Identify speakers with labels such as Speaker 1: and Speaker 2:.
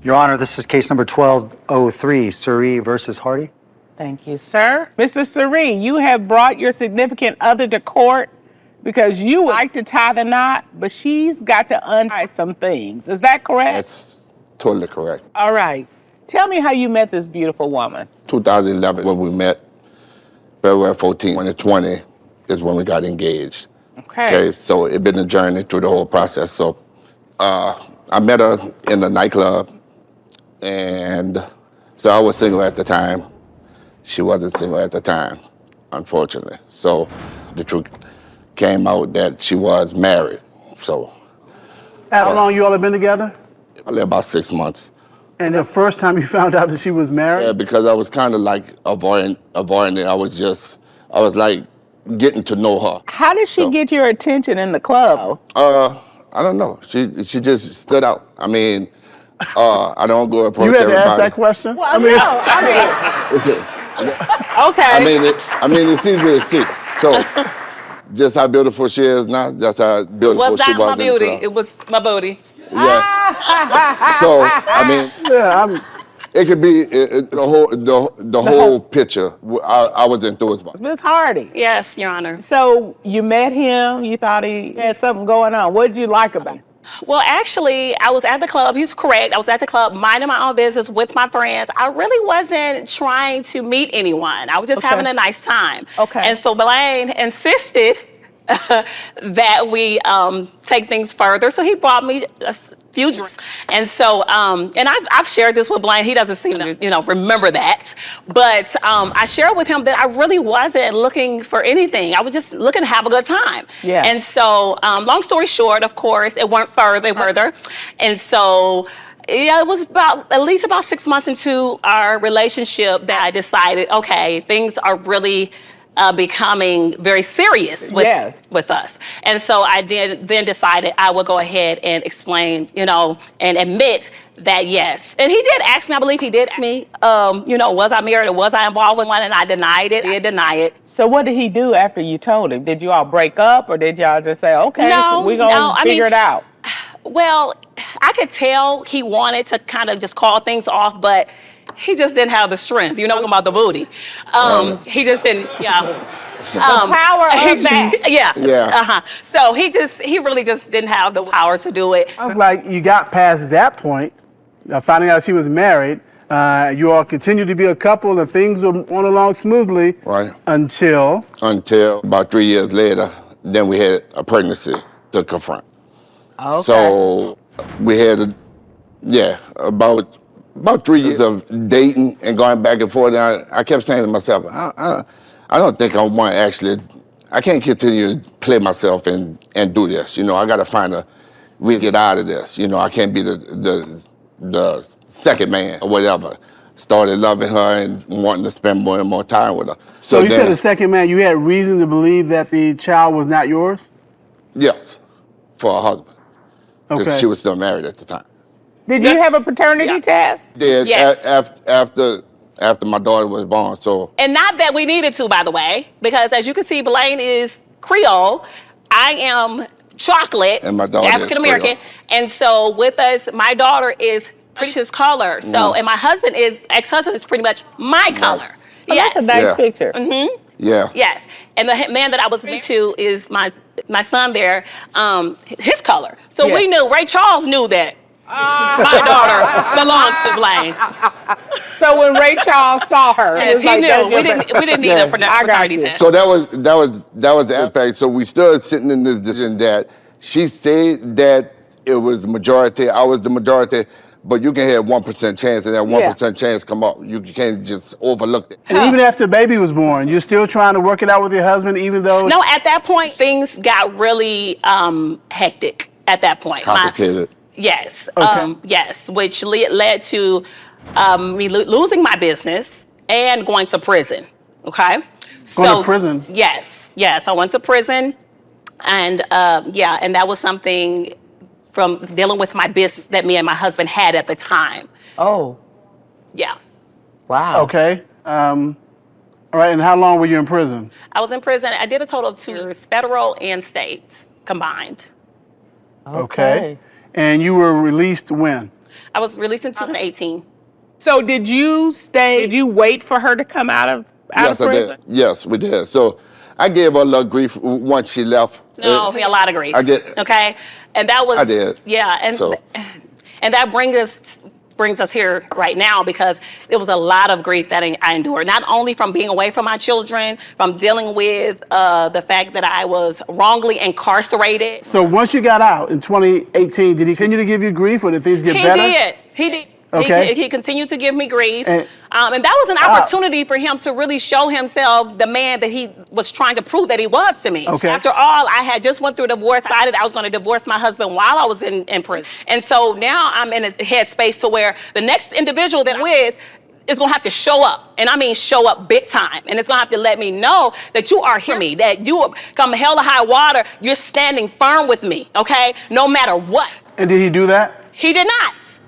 Speaker 1: Your Honor, this is case number 1203, Surrey versus Hardy.
Speaker 2: Thank you, sir. Mr. Surrey, you have brought your significant other to court because you would like to tie the knot, but she's got to untie some things. Is that correct?
Speaker 3: That's totally correct.
Speaker 2: All right. Tell me how you met this beautiful woman.
Speaker 3: 2011 when we met, February 14, 2020 is when we got engaged.
Speaker 2: Okay.
Speaker 3: So it's been a journey through the whole process. So I met her in the nightclub, and so I was single at the time. She wasn't single at the time, unfortunately. So the truth came out that she was married. So
Speaker 4: How long you all have been together?
Speaker 3: only about 6 months.
Speaker 4: And the first time you found out that she was married?
Speaker 3: Yeah, because I was kind of like avoiding it. I was like getting to know her.
Speaker 2: How did she get your attention in the club?
Speaker 3: I don't know. She just stood out. I mean, I don't go approach
Speaker 4: You had to
Speaker 3: everybody.
Speaker 4: ask that question?
Speaker 2: Well, okay.
Speaker 3: I mean, it's easy to see. So, just how beautiful she is now, that's how beautiful
Speaker 5: Was
Speaker 3: she
Speaker 5: not
Speaker 3: was
Speaker 5: my
Speaker 3: in the
Speaker 5: beauty,
Speaker 3: club.
Speaker 5: it was my booty.
Speaker 3: Yeah. So, I mean,
Speaker 4: Yeah,
Speaker 3: it could be the whole picture. I was enthused by.
Speaker 2: Miss Hardy.
Speaker 5: Yes, Your Honor.
Speaker 2: So you met him, you thought he had something going on. What did you like about him?
Speaker 5: Well, actually, I was at the club. He's correct. I was at the club minding my own business with my friends. I really wasn't trying to meet anyone. I was just having a nice time.
Speaker 2: Okay.
Speaker 5: And so Blaine insisted that we take things further. So he brought me a few drinks. And so, and I've shared this with Blaine. He doesn't seem to, remember that. But I shared with him that I really wasn't looking for anything. I was just looking to have a good time.
Speaker 2: Yeah.
Speaker 5: And so, long story short, of course, it went further. And so, yeah, it was at least about 6 months into our relationship that I decided, okay, things are really becoming very serious with us. And so I then decided I would go ahead and explain, and admit that yes. And he did ask me, I believe he did ask me, was I married or was I involved with one? And I denied it. I did deny it.
Speaker 2: So what did he do after you told him? Did you all break up or did y'all just say, okay, we're going to figure it out?
Speaker 5: Well, I could tell he wanted to kind of just call things off, but he just didn't have the strength. About the booty. He just didn't,
Speaker 2: The power of that.
Speaker 5: Yeah. So he really just didn't have the power to do it.
Speaker 4: sounds like you got past that point, finding out she was married. You all continued to be a couple and things went along smoothly.
Speaker 3: Right.
Speaker 4: Until
Speaker 3: About 3 years later, then we had a pregnancy to confront.
Speaker 2: Okay.
Speaker 3: So we had, about 3 years of dating and going back and forth. And I kept saying to myself, I don't think I want to actually, I can't continue to play myself and do this. I got to find a way to get out of this. I can't be the second man or whatever. Started loving her and wanting to spend more and more time with her.
Speaker 4: So you said the second man, you had reason to believe that the child was not yours?
Speaker 3: Yes, for her husband. Because
Speaker 4: Okay.
Speaker 3: she was still married at the time.
Speaker 2: Did you have a paternity test?
Speaker 3: Did
Speaker 5: Yes.
Speaker 3: after my daughter was born. So
Speaker 5: And not that we needed to, by the way, because as you can see, Blaine is Creole. I am chocolate,
Speaker 3: And my daughter is
Speaker 5: African American. And so with us, my daughter is Precious color. So, and my ex-husband is pretty much my color.
Speaker 2: Oh,
Speaker 5: Yes.
Speaker 2: That's a nice
Speaker 3: Yeah.
Speaker 2: picture.
Speaker 3: yeah.
Speaker 5: Yes. And the man that I was married to is my son there, his color. So
Speaker 2: Yeah.
Speaker 5: we knew, Ray Charles knew that my daughter belonged to Blaine.
Speaker 2: So when Ray Charles saw her, he
Speaker 5: Yes,
Speaker 2: was
Speaker 5: he
Speaker 2: like,
Speaker 5: knew.
Speaker 2: "That's
Speaker 5: We
Speaker 2: your
Speaker 5: didn't need
Speaker 3: Yeah.
Speaker 5: a paternity test.
Speaker 3: So that was the fact. So we stood sitting in this decision that she said that it was majority, I was the majority, but you can have 1% chance, and that 1% chance come up. You can't just overlook it.
Speaker 4: And even after the baby was born, you're still trying to work it out with your husband, even though...
Speaker 5: No, at that point, things got really hectic at that point.
Speaker 3: Complicated.
Speaker 5: Yes.
Speaker 4: Okay.
Speaker 5: Yes, which led to me losing my business and going to prison. Okay.
Speaker 4: Going to prison?
Speaker 5: Yes. I went to prison, and and that was something from dealing with my business that me and my husband had at the time.
Speaker 2: Oh,
Speaker 5: Yeah.
Speaker 2: wow.
Speaker 4: Okay. All right, and how long were you in prison?
Speaker 5: I was in prison. I did a total of 2 years, federal and state combined.
Speaker 4: Okay. And you were released when?
Speaker 5: I was released in 2018.
Speaker 2: So did you wait for her to come out of
Speaker 3: Yes, I
Speaker 2: prison?
Speaker 3: did. Yes, we did. So I gave her a little grief once she left.
Speaker 5: No, a lot of grief.
Speaker 3: I did.
Speaker 5: Okay, and that was.
Speaker 3: I did.
Speaker 5: Yeah, and
Speaker 3: So-
Speaker 5: and that brings us here right now because it was a lot of grief that I endured, not only from being away from my children, from dealing with the fact that I was wrongly incarcerated.
Speaker 4: So once you got out in 2018, did he continue to give you grief, or did things get
Speaker 5: He
Speaker 4: better?
Speaker 5: did. He did.
Speaker 4: Okay.
Speaker 5: He continued to give me grief.
Speaker 4: And-
Speaker 5: And that was an opportunity for him to really show himself the man that he was trying to prove that he was to me.
Speaker 4: Okay.
Speaker 5: After all, I had just went through a divorce. I decided I was going to divorce my husband while I was in prison. And so now I'm in a headspace to where the next individual that I'm with is going to have to show up. And I mean show up big time. And it's going to have to let me know that you are here me, that you come hell or high water, you're standing firm with me, okay? No matter what.
Speaker 4: And did he do that?
Speaker 5: He did not.